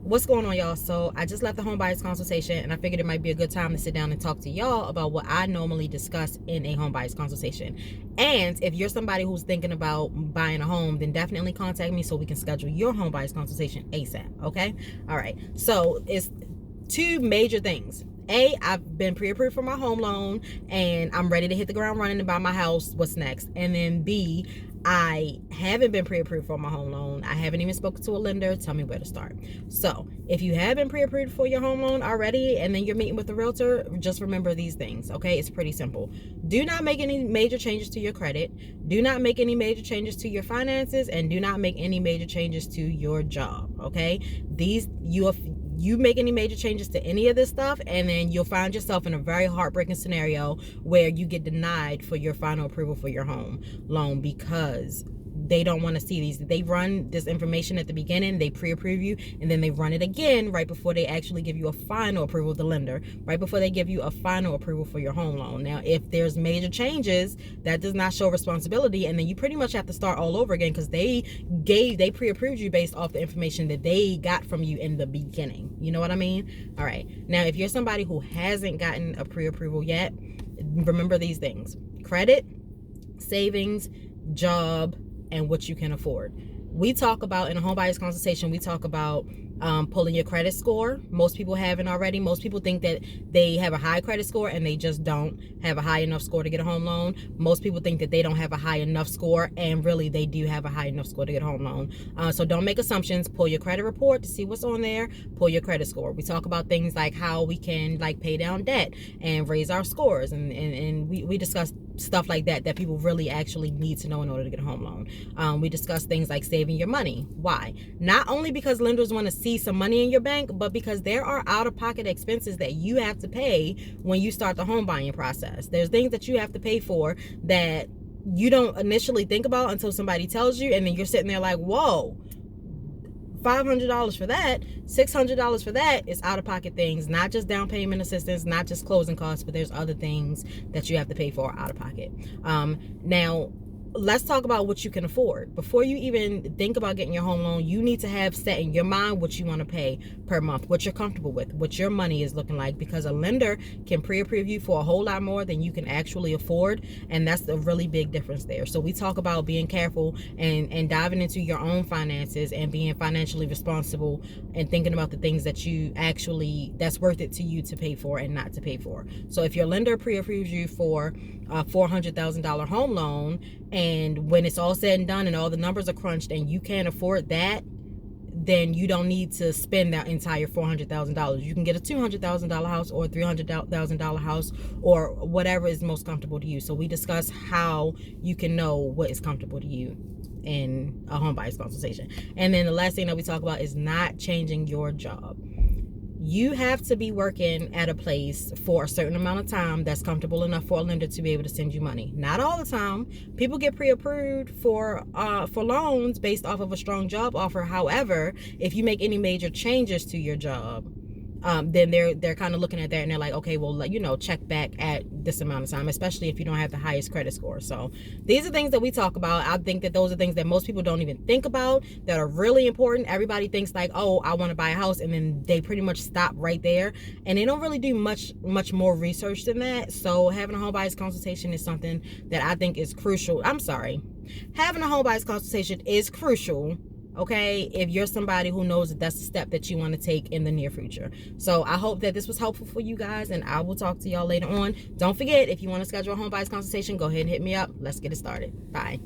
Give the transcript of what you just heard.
What's going on, y'all? So I just left the home buyers consultation, and I figured it might be a good time to sit down and talk to y'all about what I normally discuss in a home buyers consultation. And if you're somebody who's thinking about buying a home, then definitely contact me so we can schedule your home buyers consultation ASAP. Okay? All right. So it's two major things. A, I've been pre-approved for my home loan and I'm ready to hit the ground running to buy my house. What's next? And then B, I haven't been pre-approved for my home loan. I haven't even spoken to a lender. Tell me where to start. So if you have been pre-approved for your home loan already and then you're meeting with a realtor, just remember these things, okay? It's pretty simple. Do not make any major changes to your credit. Do not make any major changes to your finances, and do not make any major changes to your job, okay? You make any major changes to any of this stuff, and then you'll find yourself in a very heartbreaking scenario where you get denied for your final approval for your home loan because they don't want to see these. They run this information at the beginning, they pre-approve you, and then they run it again right before they actually give you a final approval of the lender, right before they give you a final approval for your home loan. Now, if there's major changes, that does not show responsibility, and then you pretty much have to start all over again because they pre-approved you based off the information that they got from you in the beginning. You know what I mean? All right. Now, if you're somebody who hasn't gotten a pre-approval yet, remember these things: credit, savings, job, and what you can afford. We talk about, in a home buyers consultation, we talk about pulling your credit score. Most people haven't already. Most people think that they have a high credit score and they just don't have a high enough score to get a home loan. Most people think that they don't have a high enough score, and really they do have a high enough score to get a home loan. So don't make assumptions. Pull your credit report to see what's on there. Pull your credit score. We talk about things like how we can pay down debt and raise our scores, and we discuss stuff like that people really actually need to know in order to get a home loan. We discuss things like saving your money. Why? Not only because lenders want to see some money in your bank, but because there are out-of-pocket expenses that you have to pay when you start the home buying process. There's things that you have to pay for that you don't initially think about until somebody tells you, and then you're sitting there like, whoa, $500 for that, $600 for that is out-of-pocket things, not just down payment assistance, not just closing costs, but there's other things that you have to pay for out of pocket. Now, let's talk about what you can afford. Before you even think about getting your home loan, you need to have set in your mind what you want to pay per month, what you're comfortable with, what your money is looking like, because a lender can pre-approve you for a whole lot more than you can actually afford, and that's a really big difference there. So we talk about being careful and diving into your own finances and being financially responsible and thinking about the things that you actually, that's worth it to you to pay for and not to pay for. So if your lender pre-approves you for a $400,000 home loan, and when it's all said and done and all the numbers are crunched and you can't afford that, then you don't need to spend that entire $400,000. You can get a $200,000 house or a $300,000 house or whatever is most comfortable to you. So we discuss how you can know what is comfortable to you in a home buyers consultation. And then the last thing that we talk about is not changing your job. You have to be working at a place for a certain amount of time that's comfortable enough for a lender to be able to send you money. Not all the time. People get pre-approved for loans based off of a strong job offer. However, if you make any major changes to your job, then they're kind of looking at that and they're like, okay, well, check back at this amount of time, especially if you don't have the highest credit score. So these are things that we talk about. I think that those are things that most people don't even think about that are really important. Everybody thinks like, oh, I want to buy a house, and then they pretty much stop right there, and they don't really do much more research than that. So having a home buyers consultation is something that I think is crucial. Having a home buyers consultation is crucial, okay, if you're somebody who knows that that's the step that you want to take in the near future. So I hope that this was helpful for you guys, and I will talk to y'all later on. Don't forget, if you want to schedule a home buyers consultation, go ahead and hit me up. Let's get it started. Bye.